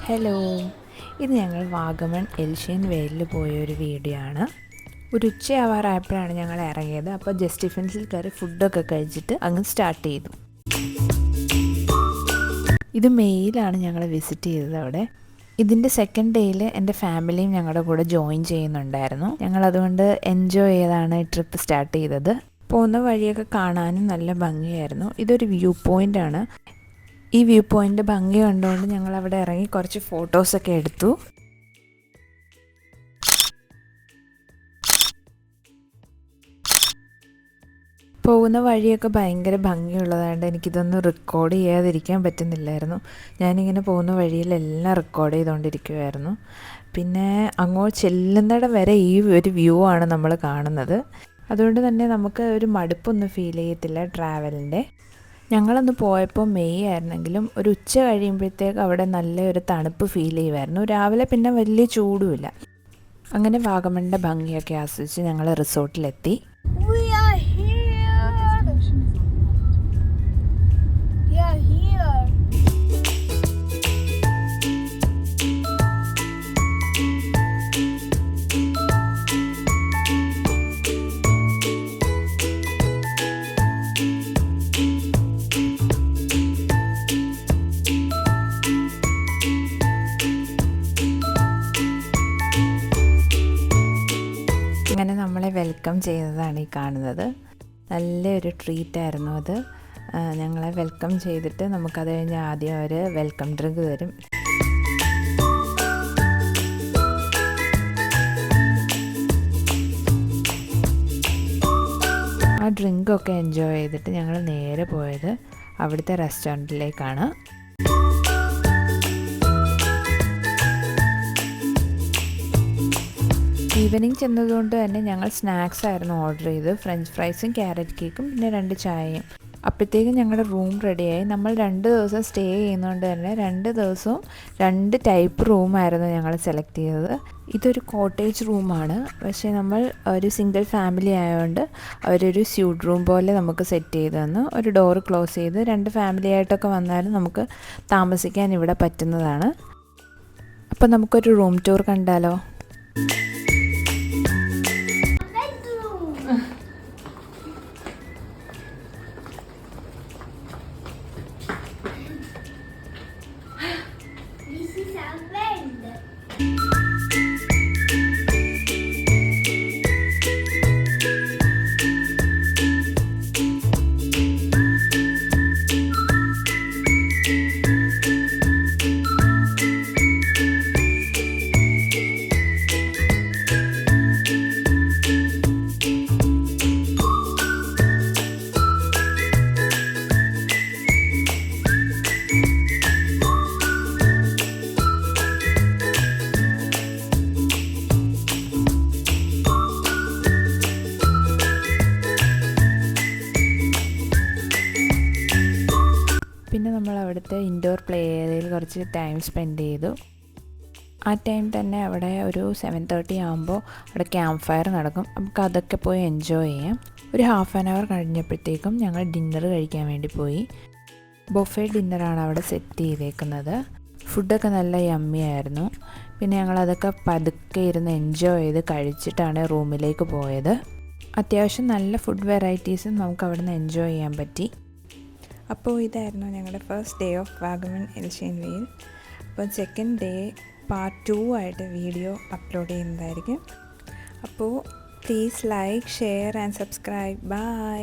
Hello, ഇത് ഞങ്ങൾ വാഗമൺ എൽഷ്യൻ വെയിലിൽ പോയൊരു വീഡിയോ ആണ്. ഒരു ഉച്ചയാവാറായപ്പോഴാണ് ഞങ്ങൾ ഇറങ്ങിയത്. അപ്പോൾ ജസ്റ്റ് ഡിഫൻസിൽ കയറി ഫുഡൊക്കെ കഴിച്ചിട്ട് അങ്ങ് സ്റ്റാർട്ട് ചെയ്തു. ഇത് മെയിലാണ് ഞങ്ങൾ വിസിറ്റ് ചെയ്തത്. അവിടെ ഇതിൻ്റെ സെക്കൻഡ് ഡേയിൽ എൻ്റെ ഫാമിലിയും ഞങ്ങളുടെ കൂടെ ജോയിൻ ചെയ്യുന്നുണ്ടായിരുന്നു. ഞങ്ങളതുകൊണ്ട് എൻജോയ് ചെയ്താണ് ഈ ട്രിപ്പ് സ്റ്റാർട്ട് ചെയ്തത്. പോകുന്ന വഴിയൊക്കെ കാണാനും നല്ല ഭംഗിയായിരുന്നു. ഇതൊരു വ്യൂ പോയിൻ്റാണ്. ഈ വ്യൂ പോയിൻ്റ് ഭംഗി കണ്ടുകൊണ്ട് ഞങ്ങൾ അവിടെ ഇറങ്ങി കുറച്ച് ഫോട്ടോസൊക്കെ എടുത്തു. പോകുന്ന വഴിയൊക്കെ ഭയങ്കര ഭംഗിയുള്ളതുകൊണ്ട് എനിക്കിതൊന്നും റെക്കോർഡ് ചെയ്യാതിരിക്കാൻ പറ്റുന്നില്ലായിരുന്നു. ഞാനിങ്ങനെ പോകുന്ന വഴിയിലെല്ലാം റെക്കോർഡ് ചെയ്തുകൊണ്ടിരിക്കുമായിരുന്നു. പിന്നെ അങ്ങോട്ട് ചെല്ലുന്നിടം വരെ ഈ ഒരു വ്യൂ ആണ് നമ്മൾ കാണുന്നത്. അതുകൊണ്ട് തന്നെ നമുക്ക് ഒരു മടുപ്പൊന്നും ഫീൽ ചെയ്യത്തില്ല ട്രാവലിൻ്റെ. ഞങ്ങളന്ന് പോയപ്പോൾ മെയ് ആയിരുന്നെങ്കിലും ഒരു ഉച്ച കഴിയുമ്പോഴത്തേക്ക് അവിടെ നല്ലൊരു തണുപ്പ് ഫീൽ ചെയ്യുമായിരുന്നു. രാവിലെ പിന്നെ വലിയ ചൂടുമില്ല. അങ്ങനെ വാഗമണിൻ്റെ ഭംഗിയൊക്കെ ആസ്വദിച്ച് ഞങ്ങൾ റിസോർട്ടിലെത്തി. അങ്ങനെ നമ്മളെ വെൽക്കം ചെയ്യുന്നതാണ് ഈ കാണുന്നത്. നല്ലൊരു ട്രീറ്റായിരുന്നു അത്. ഞങ്ങളെ വെൽക്കം ചെയ്തിട്ട് നമുക്കത് കഴിഞ്ഞ് ആദ്യം ഒരു വെൽക്കം ഡ്രിങ്ക് തരും. ആ ഡ്രിങ്കൊക്കെ എൻജോയ് ചെയ്തിട്ട് ഞങ്ങൾ നേരെ പോയത് അവിടുത്തെ റെസ്റ്റോറൻറ്റിലേക്കാണ്. ഈവനിങ് ചെന്നതുകൊണ്ട് തന്നെ ഞങ്ങൾ സ്നാക്സ് ആയിരുന്നു ഓർഡർ ചെയ്ത്. ഫ്രഞ്ച് ഫ്രൈസും ക്യാരറ്റ് കേക്കും പിന്നെ 2 ചായയും. അപ്പോഴത്തേക്കും ഞങ്ങളുടെ റൂം റെഡിയായി. നമ്മൾ 2 ദിവസം സ്റ്റേ ചെയ്യുന്നതുകൊണ്ട് തന്നെ 2 ദിവസവും 2 ടൈപ്പ് റൂമായിരുന്നു ഞങ്ങൾ സെലക്ട് ചെയ്തത്. ഇതൊരു കോട്ടേജ് റൂമാണ്. പക്ഷേ നമ്മൾ ഒരു സിംഗിൾ ഫാമിലി ആയതുകൊണ്ട് അവരൊരു സ്യൂട്ട് റൂം പോലെ നമുക്ക് സെറ്റ് ചെയ്ത് തന്നു. ഒരു ഡോറ് ക്ലോസ് ചെയ്ത് 2 ഫാമിലി ആയിട്ടൊക്കെ വന്നാലും നമുക്ക് താമസിക്കാൻ ഇവിടെ പറ്റുന്നതാണ്. അപ്പോൾ നമുക്കൊരു റൂം ടൂർ കണ്ടാലോ? പിന്നെ നമ്മൾ അവിടുത്തെ ഇൻഡോർ പ്ലേ ഏരിയയിൽ കുറച്ച് ടൈം സ്പെൻഡ് ചെയ്തു. ആ ടൈം തന്നെ അവിടെ ഒരു 7:30 ആകുമ്പോൾ അവിടെ ക്യാമ്പ് ഫയർ നടക്കും. നമുക്ക് അതൊക്കെ പോയി എൻജോയ് ചെയ്യാം. ഒരു ½ ആൻ അവർ കഴിഞ്ഞപ്പോഴത്തേക്കും ഞങ്ങൾ ഡിന്നർ കഴിക്കാൻ വേണ്ടി പോയി. ബൊഫേ ഡിന്നറാണ് അവിടെ സെറ്റ് ചെയ്തേക്കുന്നത്. ഫുഡൊക്കെ നല്ല യമ്മി ആയിരുന്നു. പിന്നെ ഞങ്ങളതൊക്കെ പതുക്കെ ഇരുന്ന് എൻജോയ് ചെയ്ത് കഴിച്ചിട്ടാണ് റൂമിലേക്ക് പോയത്. അത്യാവശ്യം നല്ല ഫുഡ് വെറൈറ്റീസും നമുക്ക് അവിടെ നിന്ന് എൻജോയ് ചെയ്യാൻ പറ്റി. അപ്പോൾ ഇതായിരുന്നു ഞങ്ങളുടെ ഫസ്റ്റ് ഡേ ഓഫ് വാഗമൺ എൽഷ്യൻ വെയിൽ. അപ്പോൾ സെക്കൻഡ് ഡേ പാർട്ട് 2 ആയിട്ട് വീഡിയോ അപ്ലോഡ് ചെയ്യുന്നതായിരിക്കും. അപ്പോൾ please like, share and subscribe. By.